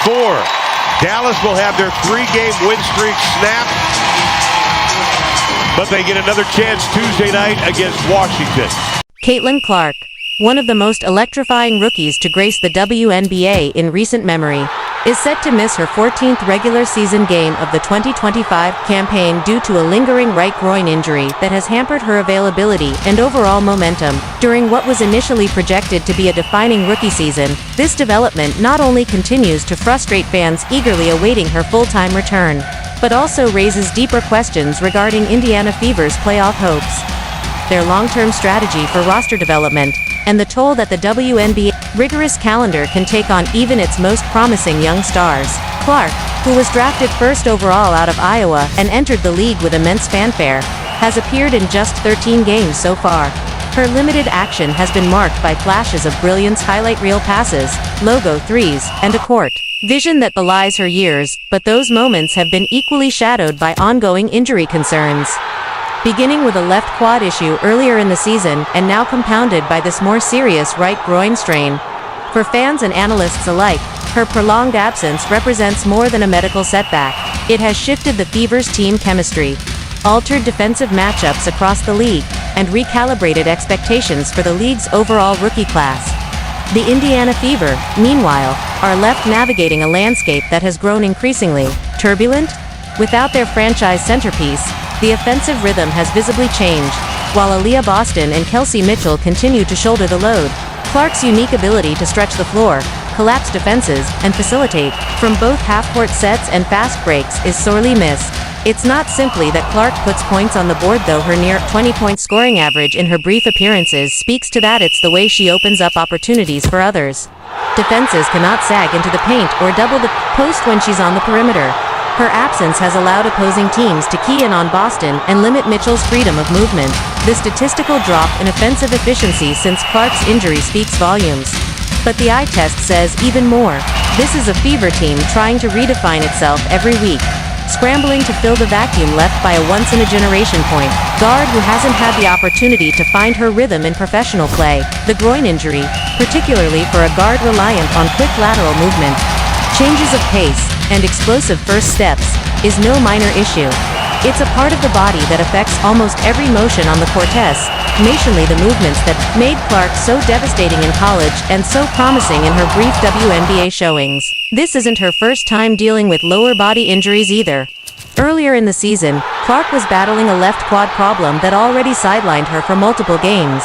4. Dallas will have their 3-game win streak snapped, but they get another chance Tuesday night against Washington. Caitlin Clark, one of the most electrifying rookies to grace the WNBA in recent memory, is set to miss her 14th regular season game of the 2025 campaign due to a lingering right groin injury that has hampered her availability and overall momentum. During what was initially projected to be a defining rookie season, this development not only continues to frustrate fans eagerly awaiting her full-time return, but also raises deeper questions regarding Indiana Fever's playoff hopes, their long-term strategy for roster development, and the toll that the WNBA rigorous calendar can take on even its most promising young stars. Clark, who was drafted first overall out of Iowa and entered the league with immense fanfare, has appeared in just 13 games so far. Her limited action has been marked by flashes of brilliance, highlight reel passes, logo threes, and a court vision that belies her years, but those moments have been equally shadowed by ongoing injury concerns. Beginning with a left quad issue earlier in the season and now compounded by this more serious right groin strain. For fans and analysts alike, her prolonged absence represents more than a medical setback. It has shifted the Fever's team chemistry, altered defensive matchups across the league, and recalibrated expectations for the league's overall rookie class. The Indiana Fever, meanwhile, are left navigating a landscape that has grown increasingly turbulent. Without their franchise centerpiece, the offensive rhythm has visibly changed, while Aliyah Boston and Kelsey Mitchell continue to shoulder the load. Clark's unique ability to stretch the floor, collapse defenses, and facilitate from both half-court sets and fast breaks is sorely missed. It's not simply that Clark puts points on the board, though her near 20-point scoring average in her brief appearances speaks to that. It's the way she opens up opportunities for others. Defenses cannot sag into the paint or double the post when she's on the perimeter. Her absence has allowed opposing teams to key in on Boston and limit Mitchell's freedom of movement. The statistical drop in offensive efficiency since Clark's injury speaks volumes. But the eye test says even more. This is a Fever team trying to redefine itself every week, scrambling to fill the vacuum left by a once-in-a-generation point guard who hasn't had the opportunity to find her rhythm in professional play. The groin injury, particularly for a guard reliant on quick lateral movement, changes of pace, and explosive first steps, is no minor issue. It's a part of the body that affects almost every motion on the courtess, nationally the movements that made Clark so devastating in college and so promising in her brief WNBA showings. This isn't her first time dealing with lower body injuries either. Earlier in the season, Clark was battling a left quad problem that already sidelined her for multiple games.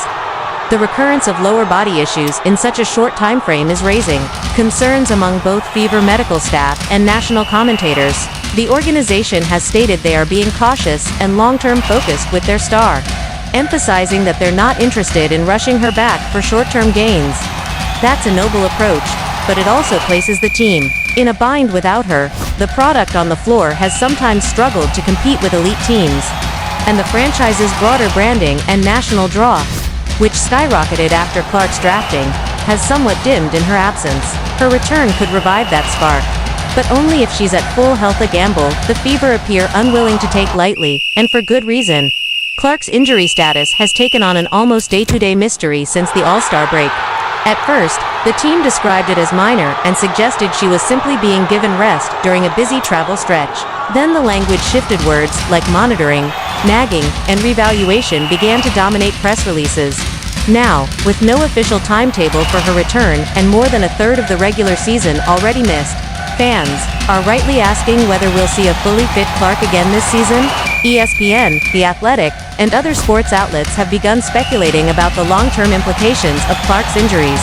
The recurrence of lower body issues in such a short time frame is raising concerns among both Fever medical staff and national commentators. The organization has stated they are being cautious and long-term focused with their star, emphasizing that they're not interested in rushing her back for short-term gains. That's a noble approach, but it also places the team in a bind. Without her, the product on the floor has sometimes struggled to compete with elite teams, and the franchise's broader branding and national draw, which skyrocketed after Clark's drafting, has somewhat dimmed in her absence. Her return could revive that spark, but only if she's at full health, a gamble the Fever appear unwilling to take lightly, and for good reason. Clark's injury status has taken on an almost day-to-day mystery since the All-Star break. At first, the team described it as minor and suggested she was simply being given rest during a busy travel stretch. Then the language shifted. Words like monitoring, nagging, and revaluation began to dominate press releases. Now, with no official timetable for her return and more than a third of the regular season already missed, fans are rightly asking whether we'll see a fully fit Clark again this season. ESPN, The Athletic, and other sports outlets have begun speculating about the long-term implications of Clark's injuries.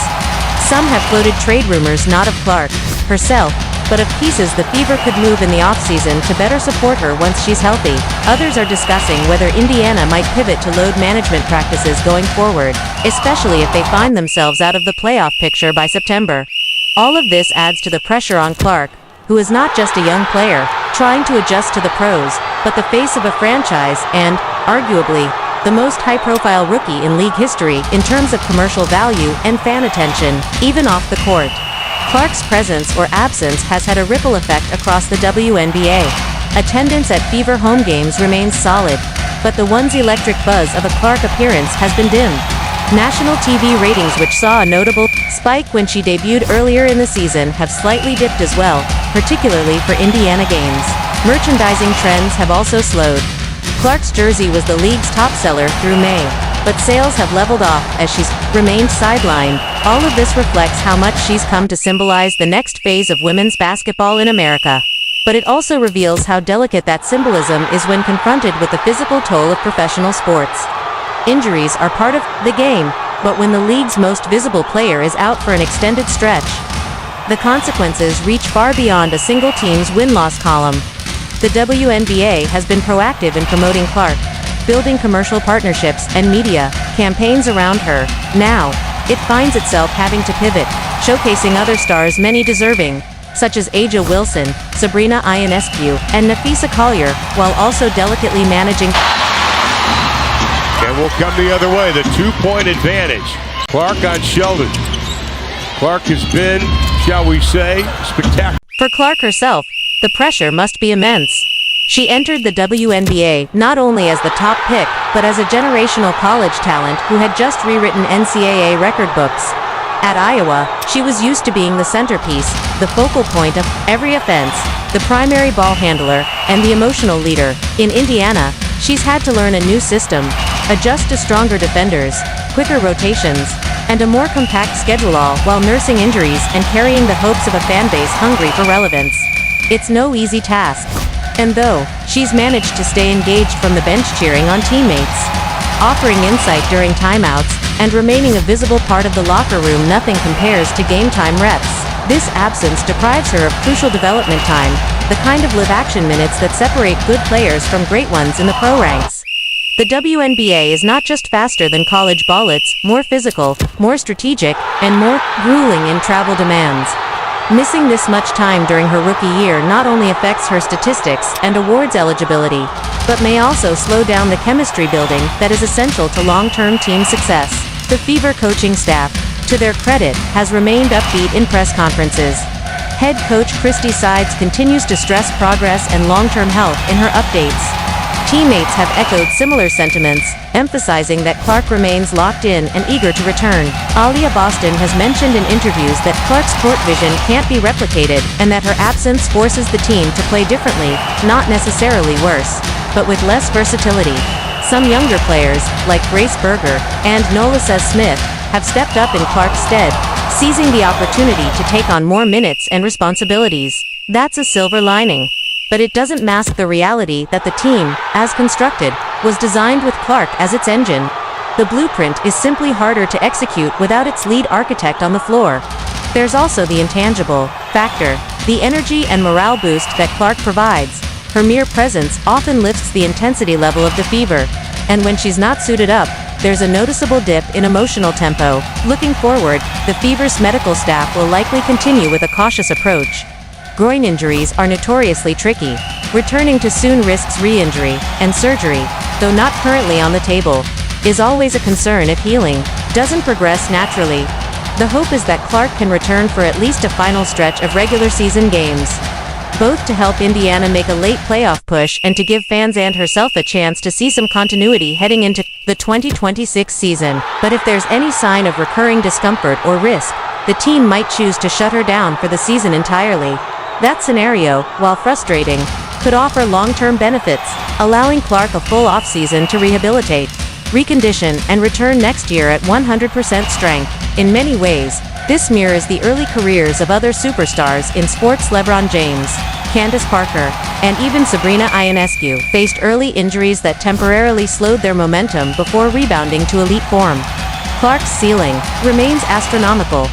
Some have floated trade rumors not of Clark herself, but of pieces the Fever could move in the offseason to better support her once she's healthy. Others are discussing whether Indiana might pivot to load management practices going forward, especially if they find themselves out of the playoff picture by September. All of this adds to the pressure on Clark, who is not just a young player trying to adjust to the pros, but the face of a franchise and, arguably, the most high-profile rookie in league history in terms of commercial value and fan attention, even off the court. Clark's presence or absence has had a ripple effect across the WNBA. Attendance at Fever home games remains solid, but the once electric buzz of a Clark appearance has been dimmed. National TV ratings, which saw a notable spike when she debuted earlier in the season, have slightly dipped as well, particularly for Indiana games. Merchandising trends have also slowed. Clark's jersey was the league's top seller through May, but sales have leveled off as she's remained sidelined. All of this reflects how much she's come to symbolize the next phase of women's basketball in America. But it also reveals how delicate that symbolism is when confronted with the physical toll of professional sports. Injuries are part of the game, but when the league's most visible player is out for an extended stretch, the consequences reach far beyond a single team's win-loss column. The WNBA has been proactive in promoting Clark, building commercial partnerships and media campaigns around her. Now, it finds itself having to pivot, showcasing other stars, many deserving, such as A'ja Wilson, Sabrina Ionescu, and Nafisa Collier, while also delicately managing. And we'll come the other way, the two-point advantage. Clark on Sheldon. Clark has been, shall we say, spectacular. For Clark herself, the pressure must be immense. She entered the WNBA not only as the top pick, but as a generational college talent who had just rewritten NCAA record books. At Iowa, she was used to being the centerpiece, the focal point of every offense, the primary ball handler, and the emotional leader. In Indiana, she's had to learn a new system, adjust to stronger defenders, quicker rotations, and a more compact schedule, all while nursing injuries and carrying the hopes of a fanbase hungry for relevance. It's no easy task. And though she's managed to stay engaged from the bench, cheering on teammates, offering insight during timeouts, and remaining a visible part of the locker room, nothing compares to game time reps. This absence deprives her of crucial development time, the kind of live-action minutes that separate good players from great ones in the pro ranks. The WNBA is not just faster than college ball, it's more physical, more strategic, and more grueling in travel demands. Missing this much time during her rookie year not only affects her statistics and awards eligibility, but may also slow down the chemistry building that is essential to long-term team success. The Fever coaching staff, to their credit, has remained upbeat in press conferences. Head coach Christy Sides continues to stress progress and long-term health in her updates. Teammates have echoed similar sentiments, emphasizing that Clark remains locked in and eager to return. Aliyah Boston has mentioned in interviews that Clark's court vision can't be replicated and that her absence forces the team to play differently, not necessarily worse, but with less versatility. Some younger players, like Grace Berger and Nolisa Smith, have stepped up in Clark's stead, seizing the opportunity to take on more minutes and responsibilities. That's a silver lining. But it doesn't mask the reality that the team, as constructed, was designed with Clark as its engine. The blueprint is simply harder to execute without its lead architect on the floor. There's also the intangible factor, the energy and morale boost that Clark provides. Her mere presence often lifts the intensity level of the Fever, and when she's not suited up, there's a noticeable dip in emotional tempo. Looking forward, the Fever's medical staff will likely continue with a cautious approach. Groin injuries are notoriously tricky. Returning too soon risks re-injury, and surgery, though not currently on the table, is always a concern if healing doesn't progress naturally. The hope is that Clark can return for at least a final stretch of regular season games, both to help Indiana make a late playoff push and to give fans and herself a chance to see some continuity heading into the 2026 season. But if there's any sign of recurring discomfort or risk, the team might choose to shut her down for the season entirely. That scenario, while frustrating, could offer long-term benefits, allowing Clark a full off-season to rehabilitate, recondition, and return next year at 100% strength. In many ways, this mirrors the early careers of other superstars in sports. LeBron James, Candace Parker, and even Sabrina Ionescu faced early injuries that temporarily slowed their momentum before rebounding to elite form. Clark's ceiling remains astronomical.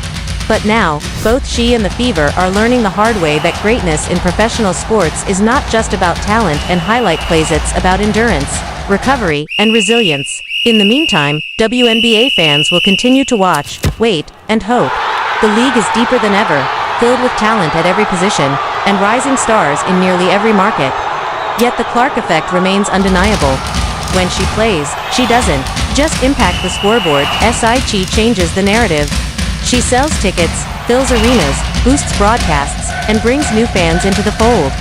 But now, both she and the Fever are learning the hard way that greatness in professional sports is not just about talent and highlight plays, it's about endurance, recovery, and resilience. In the meantime, WNBA fans will continue to watch, wait, and hope. The league is deeper than ever, filled with talent at every position, and rising stars in nearly every market. Yet the Clark effect remains undeniable. When she plays, she doesn't just impact the scoreboard, she changes the narrative. She sells tickets, fills arenas, boosts broadcasts, and brings new fans into the fold.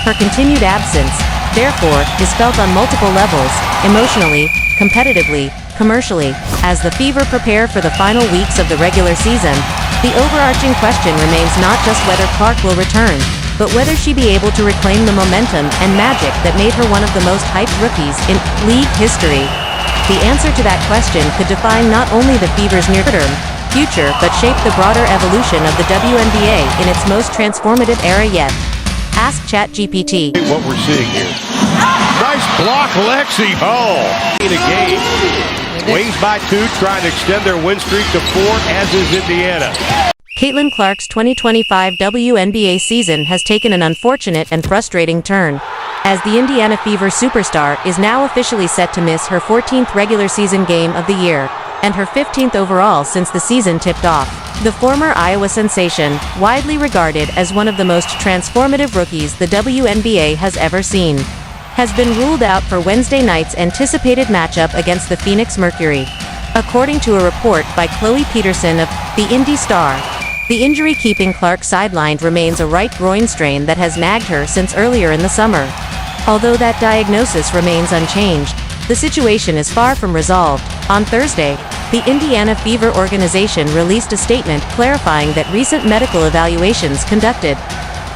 Her continued absence, therefore, is felt on multiple levels: emotionally, competitively, commercially. As the Fever prepare for the final weeks of the regular season, the overarching question remains not just whether Clark will return, but whether she be able to reclaim the momentum and magic that made her one of the most hyped rookies in league history. The answer to that question could define not only the Fever's near-term future, but shape the broader evolution of the WNBA in its most transformative era yet. Ask ChatGPT. What we're seeing here. Nice block, Lexi Hall. In a game. Wings by 2, trying to extend their win streak to 4, as is Indiana. Caitlin Clark's 2025 WNBA season has taken an unfortunate and frustrating turn, as the Indiana Fever superstar is now officially set to miss her 14th regular season game of the year, and her 15th overall since the season tipped off. The former Iowa sensation, widely regarded as one of the most transformative rookies the WNBA has ever seen, has been ruled out for Wednesday night's anticipated matchup against the Phoenix Mercury. According to a report by Chloe Peterson of the Indy Star, the injury keeping Clark sidelined remains a right groin strain that has nagged her since earlier in the summer. Although that diagnosis remains unchanged, the situation is far from resolved. On Thursday, the Indiana Fever organization released a statement clarifying that recent medical evaluations conducted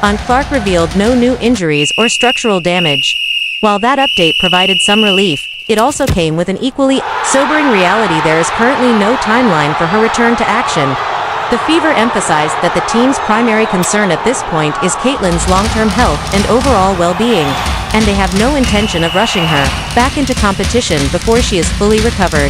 on Clark revealed no new injuries or structural damage. While that update provided some relief, it also came with an equally sobering reality: there is currently no timeline for her return to action. The Fever emphasized that the team's primary concern at this point is Caitlin's long-term health and overall well-being, and they have no intention of rushing her back into competition before she is fully recovered.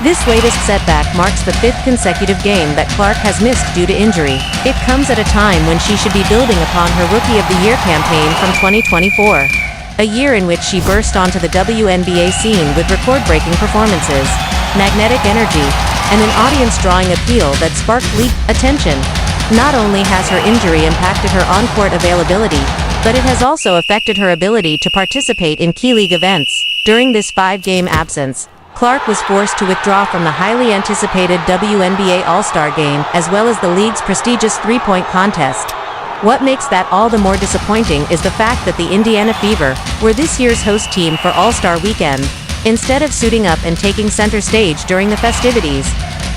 This latest setback marks the 5th consecutive game that Clark has missed due to injury. It comes at a time when she should be building upon her Rookie of the Year campaign from 2024, a year in which she burst onto the WNBA scene with record-breaking performances, magnetic energy, and an audience-drawing appeal that sparked league attention. Not only has her injury impacted her on-court availability, but it has also affected her ability to participate in key league events. During this 5-game absence, Clark was forced to withdraw from the highly anticipated WNBA All-Star Game as well as the league's prestigious three-point contest. What makes that all the more disappointing is the fact that the Indiana Fever were this year's host team for All-Star Weekend. Instead of suiting up and taking center stage during the festivities,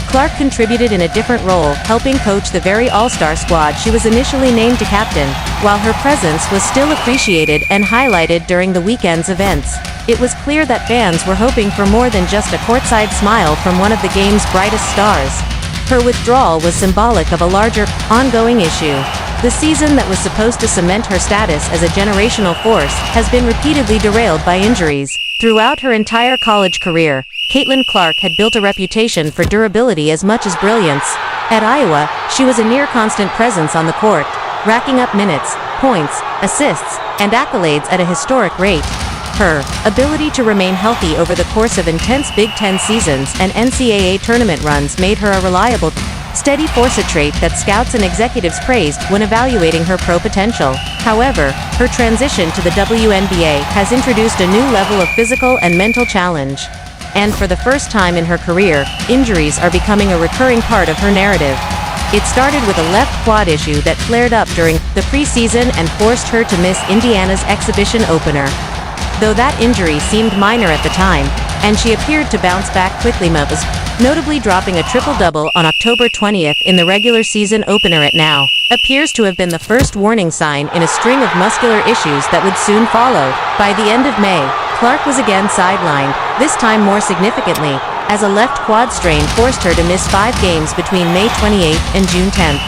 Clark contributed in a different role, helping coach the very all-star squad she was initially named to captain. While her presence was still appreciated and highlighted during the weekend's events, it was clear that fans were hoping for more than just a courtside smile from one of the game's brightest stars. Her withdrawal was symbolic of a larger, ongoing issue. The season that was supposed to cement her status as a generational force has been repeatedly derailed by injuries. Throughout her entire college career, Caitlin Clark had built a reputation for durability as much as brilliance. At Iowa, she was a near-constant presence on the court, racking up minutes, points, assists, and accolades at a historic rate. Her ability to remain healthy over the course of intense Big Ten seasons and NCAA tournament runs made her a reliable, steady force, a trait that scouts and executives praised when evaluating her pro potential. However, her transition to the WNBA has introduced a new level of physical and mental challenge. And for the first time in her career, injuries are becoming a recurring part of her narrative. It started with a left quad issue that flared up during the preseason and forced her to miss Indiana's exhibition opener. Though that injury seemed minor at the time, and she appeared to bounce back quickly, notably dropping a triple-double on October 20th in the regular season opener, it now appears to have been the first warning sign in a string of muscular issues that would soon follow. By the end of May, Clark was again sidelined, this time more significantly, as a left quad strain forced her to miss 5 games between May 28th and June 10th.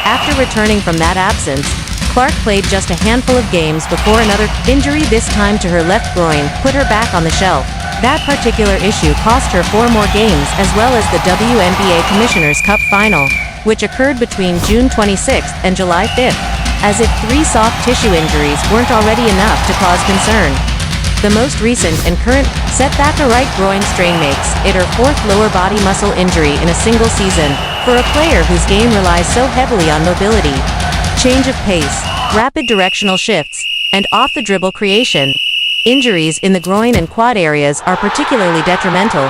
After returning from that absence, Clark played just a handful of games before another injury, this time to her left groin, put her back on the shelf. That particular issue cost her 4 more games as well as the WNBA Commissioner's Cup Final, which occurred between June 26th and July 5th. As if 3 soft tissue injuries weren't already enough to cause concern. The most recent and current setback, a right groin strain, makes it her 4th lower body muscle injury in a single season. For a player whose game relies so heavily on mobility, change of pace, rapid directional shifts, and off-the-dribble creation, injuries in the groin and quad areas are particularly detrimental.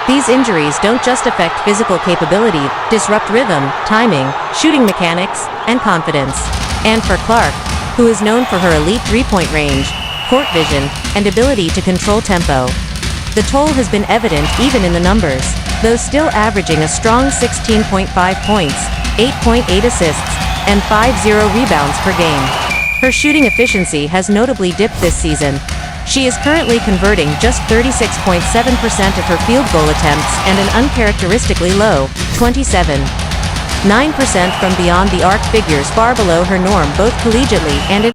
These injuries don't just affect physical capability, disrupt rhythm, timing, shooting mechanics, and confidence. And for Clark, who is known for her elite three-point range, court vision, and ability to control tempo, The toll has been evident even in the numbers, though still averaging a strong 16.5 points, 8.8 assists, and 5.0 rebounds per game. Her shooting efficiency has notably dipped this season. She is currently converting just 36.7% of her field goal attempts and an uncharacteristically low 27.9% from beyond the arc, figures far below her norm both collegiately and